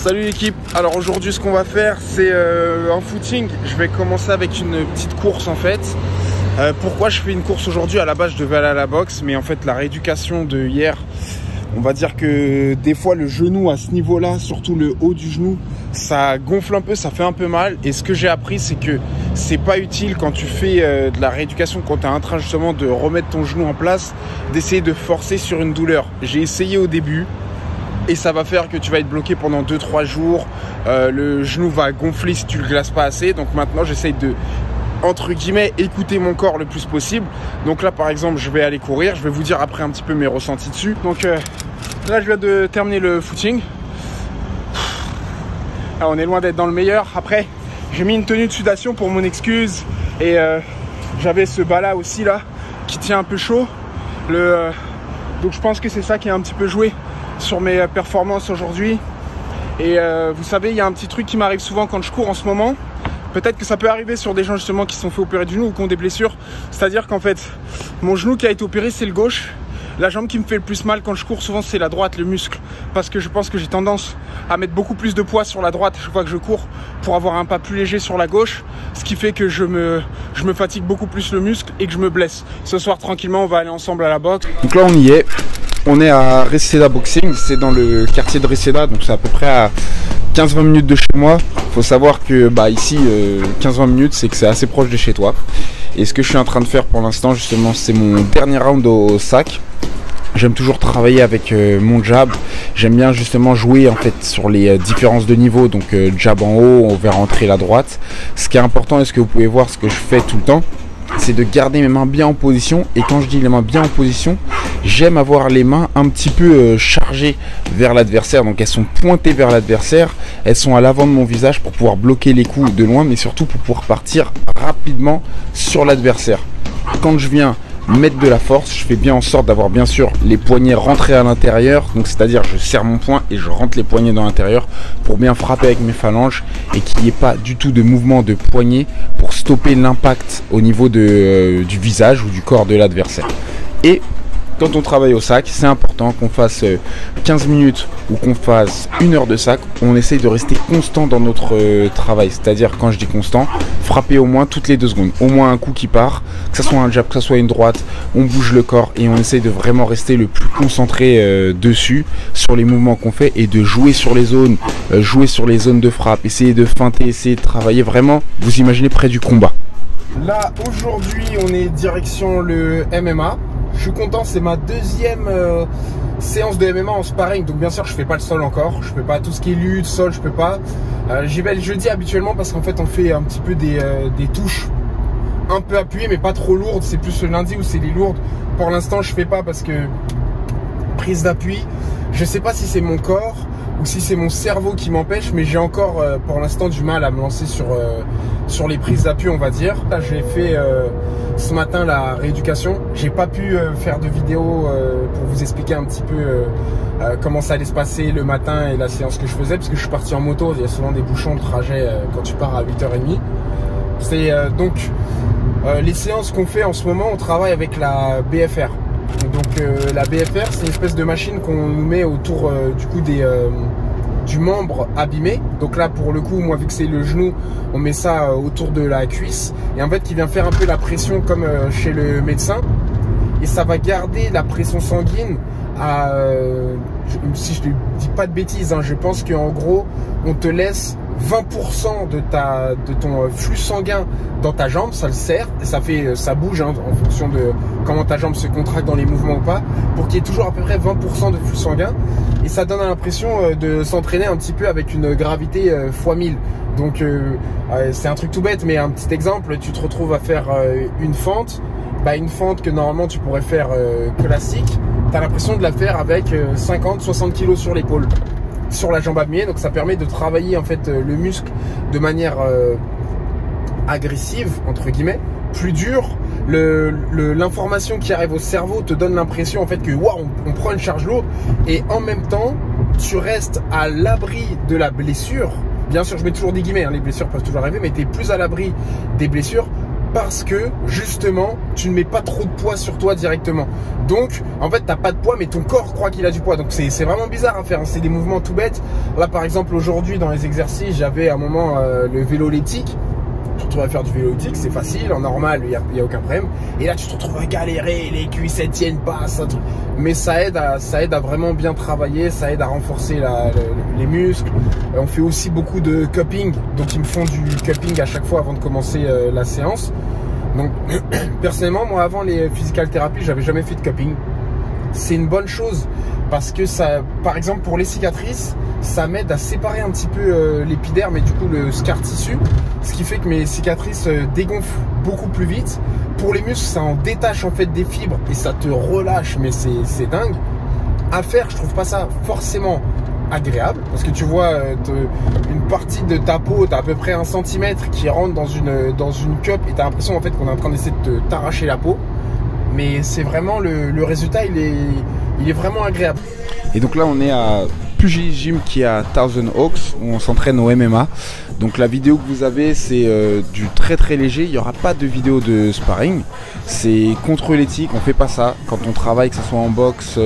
Salut l'équipe, alors aujourd'hui ce qu'on va faire c'est un footing. Je vais commencer avec une petite course en fait. Pourquoi je fais une course aujourd'hui? À la base je devais aller à la boxe, mais en fait la rééducation de hier, on va dire que des fois le genou à ce niveau là, surtout le haut du genou, ça gonfle un peu, ça fait un peu mal. Et ce que j'ai appris c'est que c'est pas utile quand tu fais de la rééducation, quand tu es en train justement de remettre ton genou en place, d'essayer de forcer sur une douleur. J'ai essayé au début et ça va faire que tu vas être bloqué pendant 2-3 jours. Le genou va gonfler si tu le glaces pas assez. Donc maintenant j'essaye de, entre guillemets, écouter mon corps le plus possible. Donc là par exemple je vais aller courir, je vais vous dire après un petit peu mes ressentis dessus. Donc là je viens de terminer le footing. Alors, on est loin d'être dans le meilleur. Après j'ai mis une tenue de sudation pour mon excuse. Et j'avais ce bas là aussi là qui tient un peu chaud. Donc je pense que c'est ça qui a un petit peu joué sur mes performances aujourd'hui. Et vous savez, il y a un petit truc qui m'arrive souvent quand je cours en ce moment. Peut-être que ça peut arriver sur des gens justement qui se sont fait opérer du genou ou qui ont des blessures. C'est-à-dire qu'en fait, mon genou qui a été opéré, c'est le gauche. La jambe qui me fait le plus mal quand je cours, souvent, c'est la droite, le muscle. Parce que je pense que j'ai tendance à mettre beaucoup plus de poids sur la droite chaque fois que je cours pour avoir un pas plus léger sur la gauche. Ce qui fait que je me fatigue beaucoup plus le muscle et que je me blesse. Ce soir, tranquillement, on va aller ensemble à la boxe. Donc là, on y est. On est à Reseda Boxing. C'est dans le quartier de Reseda. Donc c'est à peu près à 15-20 minutes de chez moi. Faut savoir que ici, 15-20 minutes, c'est que c'est assez proche de chez toi. Et ce que je suis en train de faire pour l'instant, justement, c'est mon dernier round au sac. J'aime toujours travailler avec mon jab. J'aime bien justement jouer en fait sur les différences de niveau. Donc jab en haut, on va rentrer la droite. Ce qui est important, et ce que vous pouvez voir, ce que je fais tout le temps, c'est de garder mes mains bien en position. Et quand je dis les mains bien en position, j'aime avoir les mains un petit peu chargées vers l'adversaire. Donc elles sont pointées vers l'adversaire, elles sont à l'avant de mon visage pour pouvoir bloquer les coups de loin, mais surtout pour pouvoir partir rapidement sur l'adversaire. Quand je viens mettre de la force, je fais bien en sorte d'avoir bien sûr les poignets rentrés à l'intérieur. Donc c'est à dire je serre mon poing et je rentre les poignets dans l'intérieur pour bien frapper avec mes phalanges et qu'il n'y ait pas du tout de mouvement de poignet pour stopper l'impact au niveau du visage ou du corps de l'adversaire. Et quand on travaille au sac, c'est important qu'on fasse 15 minutes ou qu'on fasse 1 heure de sac. On essaye de rester constant dans notre travail. C'est-à-dire, quand je dis constant, frapper au moins toutes les 2 secondes. Au moins un coup qui part, que ce soit un jab, que ce soit une droite. On bouge le corps et on essaye de vraiment rester le plus concentré dessus, sur les mouvements qu'on fait et de jouer sur les zones, jouer sur les zones de frappe, essayer de feinter, essayer de travailler vraiment, vous imaginez, près du combat. Là, aujourd'hui, on est direction le MMA. Je suis content, c'est ma 2e séance de MMA en sparring. Donc bien sûr je fais pas le sol encore, je fais pas tout ce qui est lutte, sol, je peux pas. J'y vais le jeudi habituellement parce qu'en fait on fait un petit peu des touches un peu appuyées mais pas trop lourdes. C'est plus le lundi où c'est les lourdes. Pour l'instant je fais pas parce que prise d'appui, je sais pas si c'est mon corps ou si c'est mon cerveau qui m'empêche, mais j'ai encore pour l'instant du mal à me lancer sur les prises d'appui, on va dire. Là j'ai fait ce matin la rééducation. J'ai pas pu faire de vidéo pour vous expliquer un petit peu comment ça allait se passer le matin et la séance que je faisais, parce que je suis parti en moto. Il y a souvent des bouchons de trajet quand tu pars à 8h30. C'est donc les séances qu'on fait en ce moment, on travaille avec la BFR. Donc la BFR, c'est une espèce de machine qu'on nous met autour du coup du membre abîmé. Donc là pour le coup, moi vu que c'est le genou, on met ça autour de la cuisse et en fait qui vient faire un peu la pression comme chez le médecin, et ça va garder la pression sanguine à si je ne dis pas de bêtises, hein, je pense qu'en gros on te laisse 20% de ton flux sanguin dans ta jambe, ça le serre et ça bouge hein, en fonction de comment ta jambe se contracte dans les mouvements ou pas, pour qu'il y ait toujours à peu près 20% de flux sanguin, et ça donne l'impression de s'entraîner un petit peu avec une gravité x 1000. Donc c'est un truc tout bête, mais un petit exemple, tu te retrouves à faire une fente, une fente que normalement tu pourrais faire classique, tu as l'impression de la faire avec 50-60 kg sur l'épaule, sur la jambe abîmée. Donc ça permet de travailler en fait le muscle de manière agressive entre guillemets, plus dure. L'information qui arrive au cerveau te donne l'impression en fait que waouh, on prend une charge lourde, et en même temps tu restes à l'abri de la blessure. Bien sûr je mets toujours des guillemets, hein, les blessures peuvent toujours arriver, mais tu es plus à l'abri des blessures parce que justement tu ne mets pas trop de poids sur toi directement. Donc en fait t'as pas de poids mais ton corps croit qu'il a du poids. Donc c'est vraiment bizarre à faire, c'est des mouvements tout bêtes. Là par exemple aujourd'hui dans les exercices j'avais à un moment le vélo elliptique. Tu te retrouves à faire du vélo elliptique, c'est facile, en normal il n'y a aucun problème. Et là tu te retrouves à galérer, les cuisses elles tiennent pas, ça, mais ça aide à vraiment bien travailler, ça aide à renforcer les muscles. On fait aussi beaucoup de cupping, donc ils me font du cupping à chaque fois avant de commencer la séance. Donc personnellement moi avant les physical therapy j'avais jamais fait de cupping. C'est une bonne chose parce que ça, par exemple pour les cicatrices, ça m'aide à séparer un petit peu l'épiderme et du coup le scar tissu, ce qui fait que mes cicatrices dégonflent beaucoup plus vite. Pour les muscles, ça en détache en fait des fibres et ça te relâche, mais c'est dingue. À faire, je trouve pas ça forcément agréable parce que tu vois une partie de ta peau, t'as à peu près 1 cm qui rentre dans une cup et t'as l'impression en fait qu'on est en train d'essayer de t'arracher la peau. Mais c'est vraiment le résultat, il est vraiment agréable. Et donc là on est à Pugilis Gym qui est à Thousand Oaks où on s'entraîne au MMA. Donc la vidéo que vous avez c'est du très léger, il n'y aura pas de vidéo de sparring. C'est contre l'éthique, on fait pas ça. Quand on travaille, que ce soit en boxe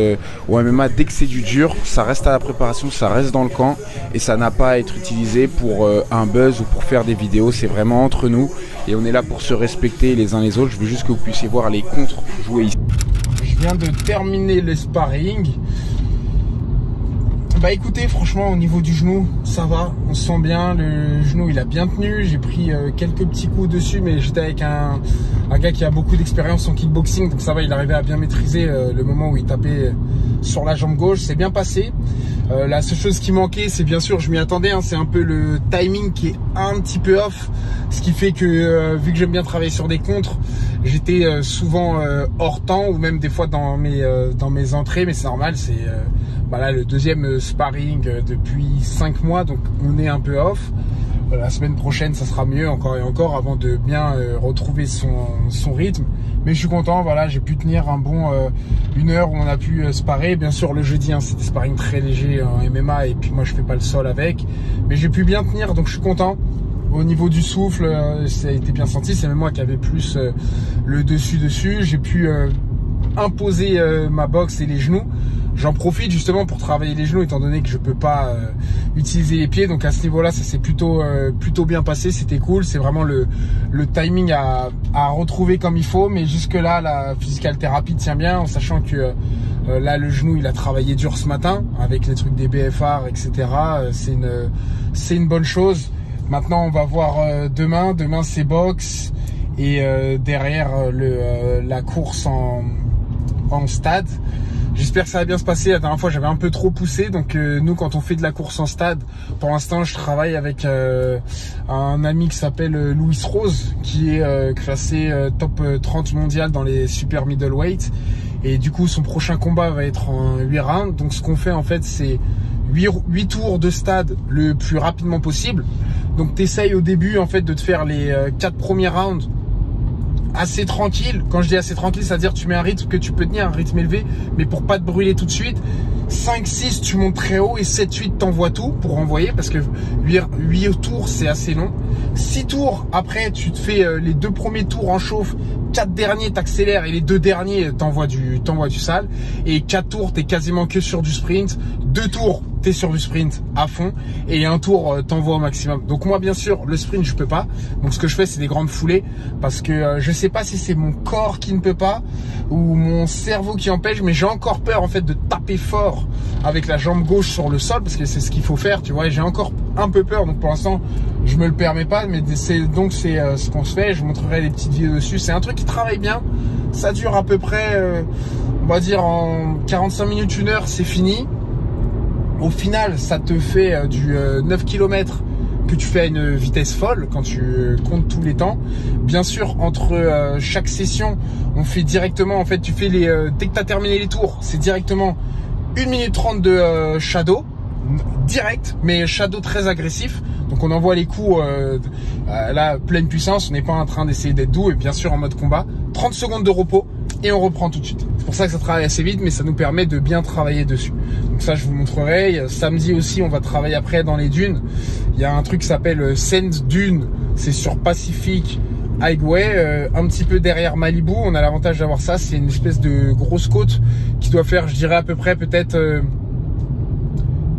ou en MMA, dès que c'est du dur, ça reste à la préparation, ça reste dans le camp et ça n'a pas à être utilisé pour un buzz ou pour faire des vidéos. C'est vraiment entre nous et on est là pour se respecter les uns les autres. Je veux juste que vous puissiez voir les contres jouer ici. Je viens de terminer le sparring. Bah écoutez, franchement au niveau du genou ça va, on se sent bien, le genou il a bien tenu, j'ai pris quelques petits coups dessus mais j'étais avec un gars qui a beaucoup d'expérience en kickboxing, donc ça va, il arrivait à bien maîtriser le moment où il tapait sur la jambe gauche, c'est bien passé. La seule chose qui manquait, c'est bien sûr, je m'y attendais, hein, c'est un peu le timing qui est un petit peu off, ce qui fait que vu que j'aime bien travailler sur des contres, j'étais souvent hors temps ou même des fois dans mes entrées, mais c'est normal, c'est voilà, le deuxième sparring depuis 5 mois, donc on est un peu off. La semaine prochaine, ça sera mieux encore et encore avant de bien retrouver son rythme. Mais je suis content, voilà, j'ai pu tenir un bon 1 heure où on a pu sparer. Bien sûr, le jeudi, hein, c'est des sparring très légers en MMA et puis moi, je fais pas le sol avec. Mais j'ai pu bien tenir, donc je suis content. Au niveau du souffle, ça a été bien senti. C'est même moi qui avais plus le dessus. J'ai pu imposer ma boxe et les genoux. J'en profite justement pour travailler les genoux étant donné que je peux pas utiliser les pieds. Donc à ce niveau-là, ça s'est plutôt bien passé. C'était cool. C'est vraiment le timing à retrouver comme il faut. Mais jusque là, la physical thérapie tient bien en sachant que là, le genou, il a travaillé dur ce matin avec les trucs des BFR, etc. C'est une bonne chose. Maintenant, on va voir demain. Demain, c'est boxe et derrière la course en stade. J'espère que ça va bien se passer. La dernière fois, j'avais un peu trop poussé. Donc, nous, quand on fait de la course en stade, pour l'instant, je travaille avec un ami qui s'appelle Louis Rose, qui est classé top 30 mondial dans les super middleweight. Et du coup, son prochain combat va être en 8 rounds. Donc, ce qu'on fait, en fait, c'est 8 tours de stade le plus rapidement possible. Donc, tu essayes au début, en fait, de te faire les 4 premiers rounds assez tranquille. Quand je dis assez tranquille, c'est-à-dire tu mets un rythme que tu peux tenir, un rythme élevé, mais pour pas te brûler tout de suite. 5-6 tu montes très haut et 7-8 t'envoies tout pour envoyer parce que 8 tours c'est assez long. 6 tours après tu te fais les 2 premiers tours en chauffe, 4 derniers t'accélères et les 2 derniers t'envoies du sale, et 4 tours t'es quasiment que sur du sprint, 2 tours t'es sur du sprint à fond et 1 tour t'envoies au maximum. Donc moi bien sûr le sprint je peux pas, donc ce que je fais c'est des grandes foulées parce que je sais pas si c'est mon corps qui ne peut pas ou mon cerveau qui empêche, mais j'ai encore peur en fait de taper fort avec la jambe gauche sur le sol parce que c'est ce qu'il faut faire, tu vois, et j'ai encore un peu peur, donc pour l'instant je me le permets pas, mais c'est ce qu'on se fait. Je vous montrerai les petites vidéos dessus. C'est un truc qui travaille bien, ça dure à peu près on va dire en 45 minutes, 1 heure, c'est fini. Au final ça te fait du 9 km que tu fais à une vitesse folle quand tu comptes tous les temps. Bien sûr, entre chaque session, on fait directement, en fait, tu fais dès que tu as terminé les tours, c'est directement 1 minute 30 de shadow, direct, mais shadow très agressif. Donc on envoie les coups là, pleine puissance, on n'est pas en train d'essayer d'être doux, et bien sûr en mode combat, 30 secondes de repos, et on reprend tout de suite. C'est pour ça que ça travaille assez vite, mais ça nous permet de bien travailler dessus. Donc ça, je vous montrerai. Samedi aussi, on va travailler après dans les dunes. Il y a un truc qui s'appelle Sand Dune. C'est sur Pacific Highway, un petit peu derrière Malibu. On a l'avantage d'avoir ça, c'est une espèce de grosse côte qui doit faire, je dirais à peu près peut-être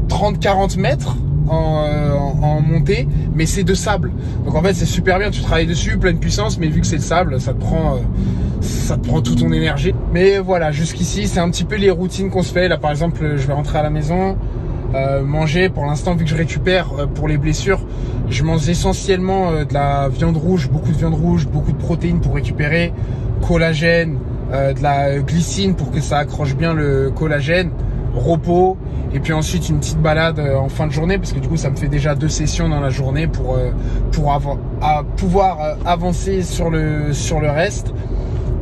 30-40 mètres en montée, mais c'est de sable. Donc en fait c'est super bien, tu travailles dessus, pleine puissance, mais vu que c'est le sable, ça te prend toute ton énergie. Mais voilà, jusqu'ici c'est un petit peu les routines qu'on se fait. Là par exemple, je vais rentrer à la maison, manger. Pour l'instant, vu que je récupère pour les blessures, je mange essentiellement de la viande rouge, beaucoup de viande rouge, beaucoup de protéines pour récupérer, collagène, de la glycine pour que ça accroche bien le collagène, repos, et puis ensuite une petite balade en fin de journée, parce que du coup ça me fait déjà 2 sessions dans la journée pour pouvoir avancer sur le reste.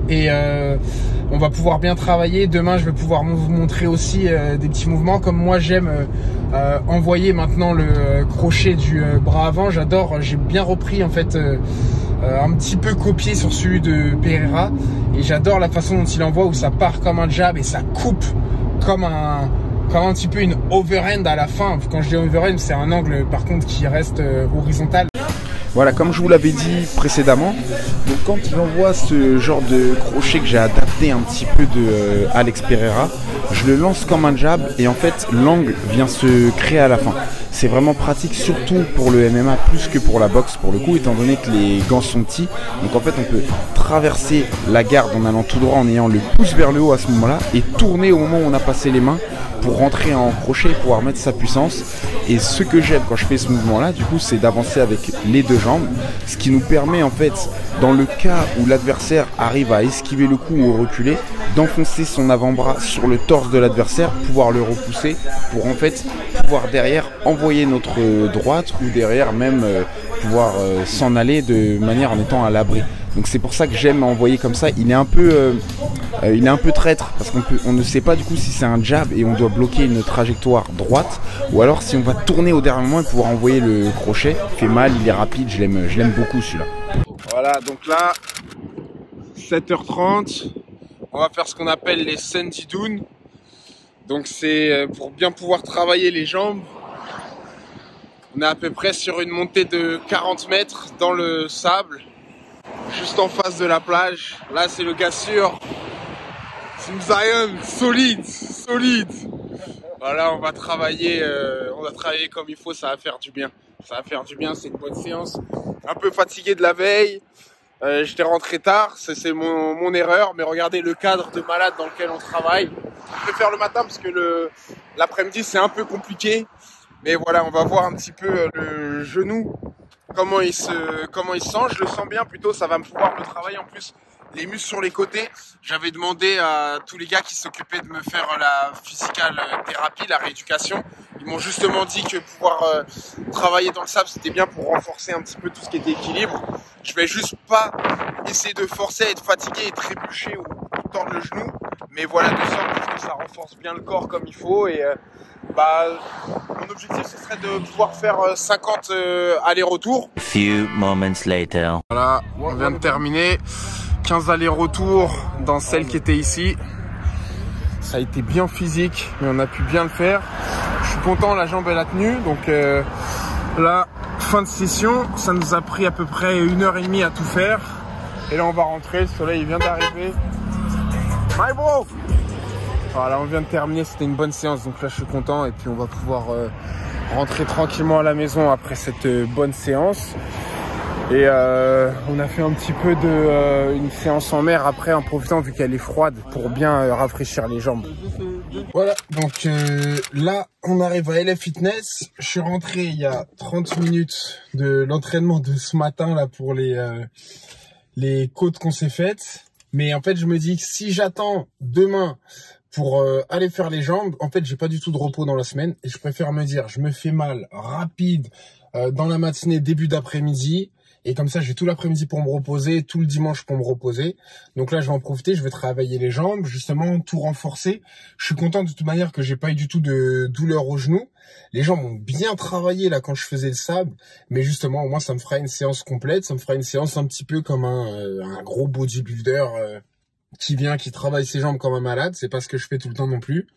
Et on va pouvoir bien travailler. Demain je vais pouvoir vous montrer aussi des petits mouvements, comme moi j'aime envoyer maintenant le crochet du bras avant. J'adore, j'ai bien repris en fait, un petit peu copié sur celui de Pereira, et j'adore la façon dont il envoie, où ça part comme un jab et ça coupe comme un petit peu une overhand à la fin. Quand je dis overhand, c'est un angle par contre qui reste horizontal. Voilà, comme je vous l'avais dit précédemment, donc quand j'envoie ce genre de crochet que j'ai adapté un petit peu de Alex Pereira, je le lance comme un jab et en fait l'angle vient se créer à la fin. C'est vraiment pratique, surtout pour le MMA plus que pour la boxe pour le coup, étant donné que les gants sont petits. Donc en fait on peut traverser la garde en allant tout droit, en ayant le pouce vers le haut à ce moment là, et tourner au moment où on a passé les mains pour rentrer en crochet et pouvoir mettre sa puissance. Et ce que j'aime quand je fais ce mouvement là, du coup, c'est d'avancer avec les 2 jambes, ce qui nous permet en fait, dans le cas où l'adversaire arrive à esquiver le coup ou reculer, d'enfoncer son avant-bras sur le torse de l'adversaire, pouvoir le repousser pour en fait pouvoir derrière envoyer notre droite, ou derrière même pouvoir s'en aller de manière en étant à l'abri. Donc c'est pour ça que j'aime envoyer comme ça. Il est un peu traître, parce qu'on ne sait pas du coup si c'est un jab et on doit bloquer une trajectoire droite, ou alors si on va tourner au dernier moment et pouvoir envoyer le crochet. Il fait mal, il est rapide, je l'aime beaucoup celui-là. Voilà, donc là 7h30, on va faire ce qu'on appelle les Sandy Dunes. Donc c'est pour bien pouvoir travailler les jambes. On est à peu près sur une montée de 40 mètres dans le sable, juste en face de la plage. Là c'est le gars sûr, Sim Zion, solide. Voilà, on va travailler comme il faut, ça va faire du bien. C'est une bonne séance. Un peu fatigué de la veille, j'étais rentré tard, c'est mon erreur, mais regardez le cadre de malade dans lequel on travaille. Je préfère le matin parce que l'après-midi c'est un peu compliqué. Mais voilà, on va voir un petit peu le genou, comment il se sent. Je le sens bien plutôt, ça va me pouvoir me travailler en plus les muscles sur les côtés. J'avais demandé à tous les gars qui s'occupaient de me faire la physical thérapie, la rééducation. Ils m'ont justement dit que pouvoir travailler dans le sable, c'était bien pour renforcer un petit peu tout ce qui était équilibre. Je vais juste pas essayer de forcer à être fatigué et trébucher ou tordre le genou. Mais voilà, de sorte que ça renforce bien le corps comme il faut. Et mon objectif, ce serait de pouvoir faire 50 allers-retours. Few moments later. Voilà, on vient de terminer. 15 allers-retours dans celle qui était ici. Ça a été bien physique, mais on a pu bien le faire. Je suis content, la jambe elle a tenu. Donc là, fin de session, ça nous a pris à peu près 1h30 à tout faire. Et là on va rentrer, le soleil vient d'arriver. My bro! Voilà, on vient de terminer, c'était une bonne séance, donc là je suis content. Et puis on va pouvoir rentrer tranquillement à la maison après cette bonne séance. Et on a fait un petit peu une séance en mer après, en profitant vu qu'elle est froide, pour bien rafraîchir les jambes. Voilà, donc là on arrive à LA Fitness. Je suis rentré il y a 30 minutes de l'entraînement de ce matin là pour les côtes qu'on s'est faites. Mais en fait je me dis que si j'attends demain pour aller faire les jambes, en fait j'ai pas du tout de repos dans la semaine, et je préfère me dire je me fais mal rapide dans la matinée, début d'après-midi. Et comme ça, j'ai tout l'après-midi pour me reposer, tout le dimanche pour me reposer. Donc là, je vais en profiter, je vais travailler les jambes, justement, tout renforcer. Je suis content de toute manière que j'ai pas eu du tout de douleur au genou. Les jambes ont bien travaillé là quand je faisais le sable. Mais justement, au moins, ça me fera une séance complète. Ça me fera une séance un petit peu comme un gros bodybuilder qui travaille ses jambes comme un malade. C'est pas ce que je fais tout le temps non plus.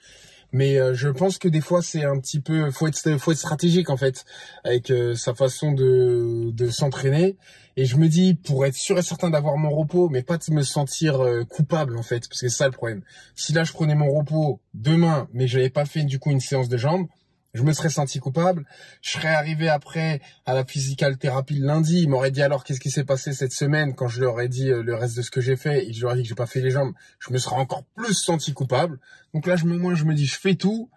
Mais je pense que des fois c'est un petit peu, faut être stratégique en fait avec sa façon de s'entraîner. Et je me dis, pour être sûr et certain d'avoir mon repos, mais pas de me sentir coupable en fait, parce que c'est ça le problème. Si là je prenais mon repos demain, mais j'avais pas fait du coup une séance de jambes, je me serais senti coupable. Je serais arrivé après à la physical thérapie le lundi. Ils m'auraient dit alors qu'est-ce qui s'est passé cette semaine quand je leur ai dit le reste de ce que j'ai fait et je leur ai dit que j'ai pas fait les jambes. Je me serais encore plus senti coupable. Donc là, moi, je me dis, je fais tout.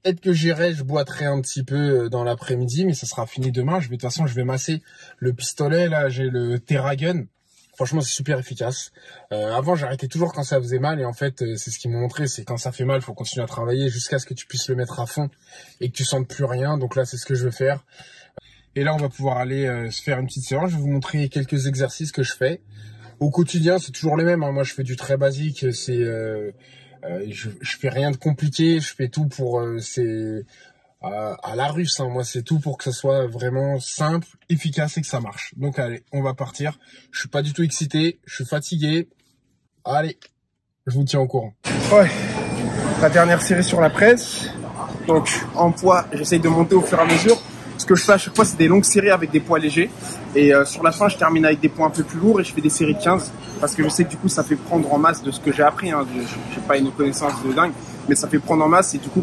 Peut-être que je boiterai un petit peu dans l'après-midi, mais ça sera fini demain. De toute façon, je vais masser le pistolet. Là, j'ai le TerraGun. Franchement, c'est super efficace. Avant, j'arrêtais toujours quand ça faisait mal. Et en fait, c'est ce qu'ils m'ont montré. C'est quand ça fait mal, il faut continuer à travailler jusqu'à ce que tu puisses le mettre à fond et que tu sentes plus rien. Donc là, c'est ce que je veux faire. Et là, on va pouvoir aller se faire une petite séance. Je vais vous montrer quelques exercices que je fais. Au quotidien, c'est toujours les mêmes. Hein. Moi, je fais du très basique. Je fais rien de compliqué. Je fais tout pour... à la russe, hein. Moi c'est tout pour que ça soit vraiment simple, efficace et que ça marche. Donc allez, on va partir. Je suis pas du tout excité, je suis fatigué. Allez, je vous tiens au courant. Ouais, la dernière série sur la presse. Donc en poids, j'essaye de monter au fur et à mesure. Ce que je fais à chaque fois, c'est des longues séries avec des poids légers. Et sur la fin, je termine avec des poids un peu plus lourds et je fais des séries 15. Parce que je sais que du coup, ça fait prendre en masse de ce que j'ai appris. Hein. J'ai pas une connaissance de dingue, mais ça fait prendre en masse et du coup,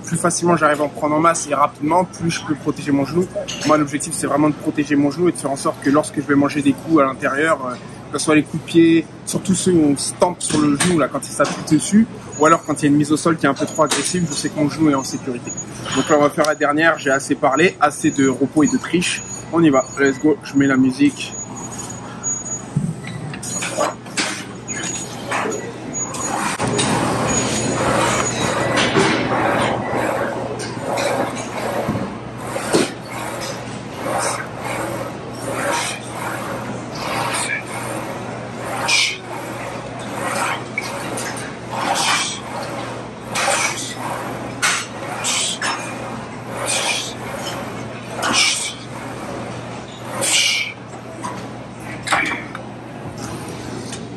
plus facilement j'arrive à en prendre en masse et rapidement, plus je peux protéger mon genou. Moi, l'objectif, c'est vraiment de protéger mon genou et de faire en sorte que lorsque je vais manger des coups à l'intérieur, que ce soit les coups de pied, surtout ceux où on se stampe sur le genou, là, quand il s'appuie dessus, ou alors quand il y a une mise au sol qui est un peu trop agressive, je sais que mon genou est en sécurité. Donc là, on va faire la dernière. J'ai assez parlé, assez de repos et de triche. On y va. Let's go. Je mets la musique.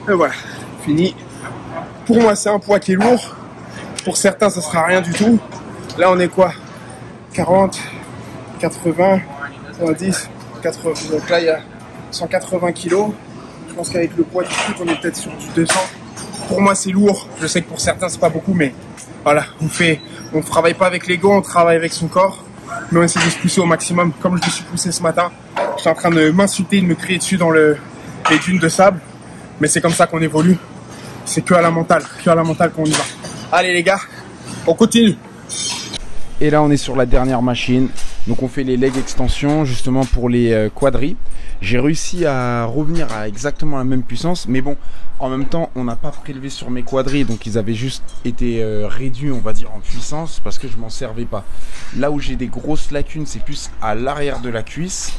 Et voilà, fini. Pour moi, c'est un poids qui est lourd. Pour certains, ça sera rien du tout. Là, on est quoi? 40, 80, 90, 80. Donc là, il y a 180 kilos. Je pense qu'avec le poids du foot, on est peut-être sur du 200. Pour moi, c'est lourd. Je sais que pour certains, c'est pas beaucoup, mais voilà, on travaille pas avec l'ego, on travaille avec son corps. Mais on essaie de se pousser au maximum. Comme je me suis poussé ce matin, je suis en train de m'insulter, de me crier dessus dans les dunes de sable. Mais c'est comme ça qu'on évolue. C'est que à la mentale qu'on y va. Allez les gars, on continue. Et là on est sur la dernière machine. Donc on fait les leg extensions justement pour les quadris. J'ai réussi à revenir à exactement la même puissance. Mais bon, en même temps on n'a pas prélevé sur mes quadris. Donc ils avaient juste été réduits on va dire en puissance parce que je m'en servais pas. Là où j'ai des grosses lacunes, c'est plus à l'arrière de la cuisse,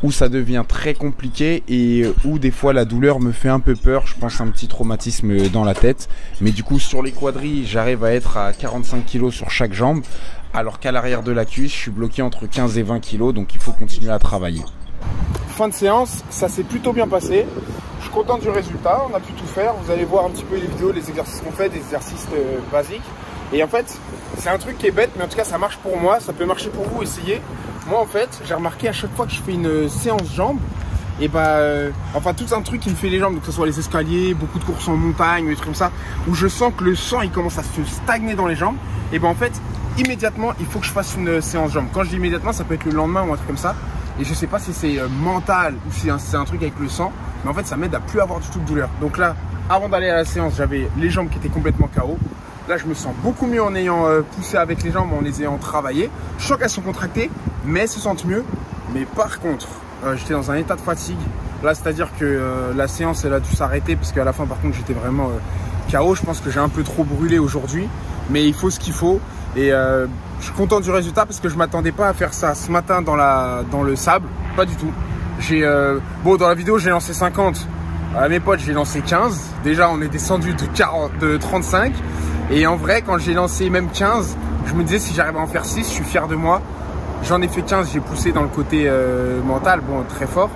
où ça devient très compliqué et où des fois la douleur me fait un peu peur. Je pense à un petit traumatisme dans la tête. Mais du coup sur les quadris, j'arrive à être à 45 kg sur chaque jambe. Alors qu'à l'arrière de la cuisse, je suis bloqué entre 15 et 20 kg. Donc il faut continuer à travailler. Fin de séance, ça s'est plutôt bien passé. Je suis content du résultat, on a pu tout faire. Vous allez voir un petit peu les vidéos, les exercices qu'on fait, des exercices basiques. Et en fait, c'est un truc qui est bête, mais en tout cas ça marche pour moi, ça peut marcher pour vous, essayez. Moi en fait, j'ai remarqué à chaque fois que je fais une séance jambes, et enfin tout un truc qui me fait les jambes, donc que ce soit les escaliers, beaucoup de courses en montagne, des trucs comme ça, où je sens que le sang il commence à se stagner dans les jambes, et en fait, immédiatement, il faut que je fasse une séance jambes. Quand je dis immédiatement, ça peut être le lendemain ou un truc comme ça, et je sais pas si c'est mental ou si c'est un truc avec le sang, mais en fait ça m'aide à plus avoir du tout de douleur. Donc là, avant d'aller à la séance, j'avais les jambes qui étaient complètement KO. Là, je me sens beaucoup mieux en ayant poussé avec les jambes, en les ayant travaillées. Je sens qu'elles sont contractées, mais elles se sentent mieux. Mais par contre, j'étais dans un état de fatigue. Là, c'est-à-dire que la séance, elle a dû s'arrêter parce qu'à la fin, par contre, j'étais vraiment KO. Je pense que j'ai un peu trop brûlé aujourd'hui, mais il faut ce qu'il faut. Et je suis content du résultat parce que je m'attendais pas à faire ça ce matin dans le sable. Pas du tout. Bon, dans la vidéo, j'ai lancé 50. À mes potes, j'ai lancé 15. Déjà, on est descendu de 35. Et en vrai, quand j'ai lancé même 15, je me disais si j'arrive à en faire 6, je suis fier de moi. J'en ai fait 15, j'ai poussé dans le côté mental, bon, très fort.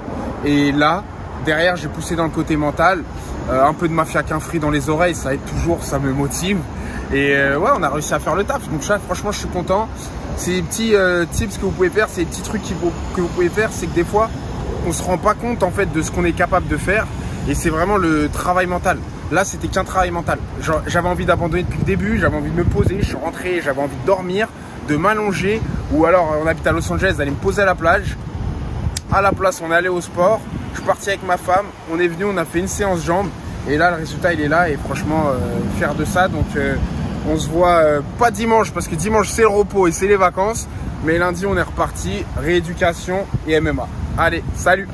Et là, derrière, j'ai poussé dans le côté mental. Un peu de mafia qu'un free dans les oreilles, ça aide toujours, ça me motive. Et ouais, on a réussi à faire le taf. Donc ça, franchement, je suis content. Ces petits tips que vous pouvez faire, ces petits trucs que vous pouvez faire, c'est que des fois, on se rend pas compte en fait de ce qu'on est capable de faire. Et c'est vraiment le travail mental. Là, c'était qu'un travail mental. J'avais envie d'abandonner depuis le début, j'avais envie de me poser, je suis rentré, j'avais envie de dormir, de m'allonger. Ou alors, on habite à Los Angeles, d'aller me poser à la plage. À la place, on est allé au sport. Je suis parti avec ma femme, on est venu, on a fait une séance jambes. Et là, le résultat, il est là. Et franchement, fier de ça. Donc, on se voit pas dimanche, parce que dimanche, c'est le repos et c'est les vacances. Mais lundi, on est reparti. Rééducation et MMA. Allez, salut!